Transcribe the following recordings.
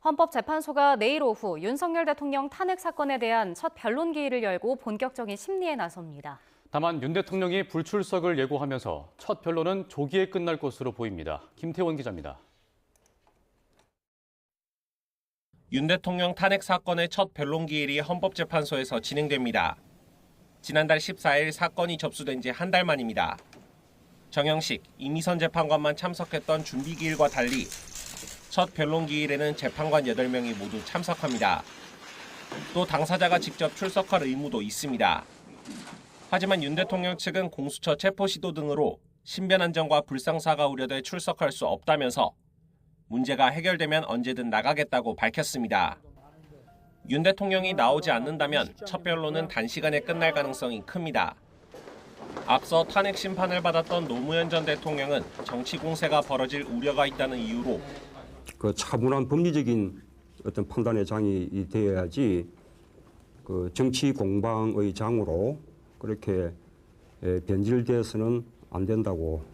헌법재판소가 내일 오후 윤석열 대통령 탄핵 사건에 대한 첫 변론 기일을 열고 본격적인 심리에 나섭니다. 다만 윤 대통령이 불출석을 예고하면서 첫 변론은 조기에 끝날 것으로 보입니다. 김태원 기자입니다. 윤 대통령 탄핵 사건의 첫 변론 기일이 헌법재판소에서 진행됩니다. 지난달 14일 사건이 접수된 지 한 달 만입니다. 정영식, 이미선 재판관만 참석했던 준비 기일과 달리 첫 변론 기일에는 재판관 8명이 모두 참석합니다. 또 당사자가 직접 출석할 의무도 있습니다. 하지만 윤 대통령 측은 공수처 체포 시도 등으로 신변 안전과 불상사가 우려돼 출석할 수 없다면서 문제가 해결되면 언제든 나가겠다고 밝혔습니다. 윤 대통령이 나오지 않는다면 첫 변론은 단시간에 끝날 가능성이 큽니다. 앞서 탄핵 심판을 받았던 노무현 전 대통령은 정치 공세가 벌어질 우려가 있다는 이유로 차분한 법리적인 어떤 판단의 장이 되어야지 정치 공방의 장으로 그렇게 변질돼서는 안 된다고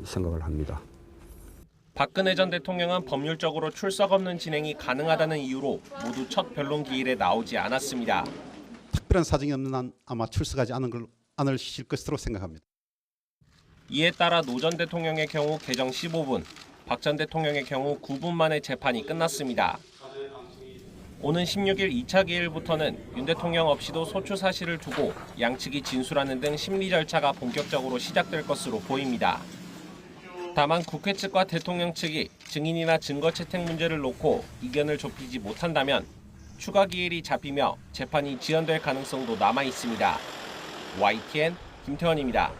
생각을 합니다. 박근혜 전 대통령은 법률적으로 출석 없는 진행이 가능하다는 이유로 모두 첫 변론 기일에 나오지 않았습니다. 특별한 사정이 없는 한 아마 출석하지 않으실 것으로 생각합니다. 이에 따라 노 전 대통령의 경우 개정 15분, 박 전 대통령의 경우 9분 만에 재판이 끝났습니다. 오는 16일 2차 기일부터는 윤 대통령 없이도 소추 사실을 두고 양측이 진술하는 등 심리 절차가 본격적으로 시작될 것으로 보입니다. 다만 국회 측과 대통령 측이 증인이나 증거 채택 문제를 놓고 이견을 좁히지 못한다면 추가 기일이 잡히며 재판이 지연될 가능성도 남아 있습니다. YTN 김태원입니다.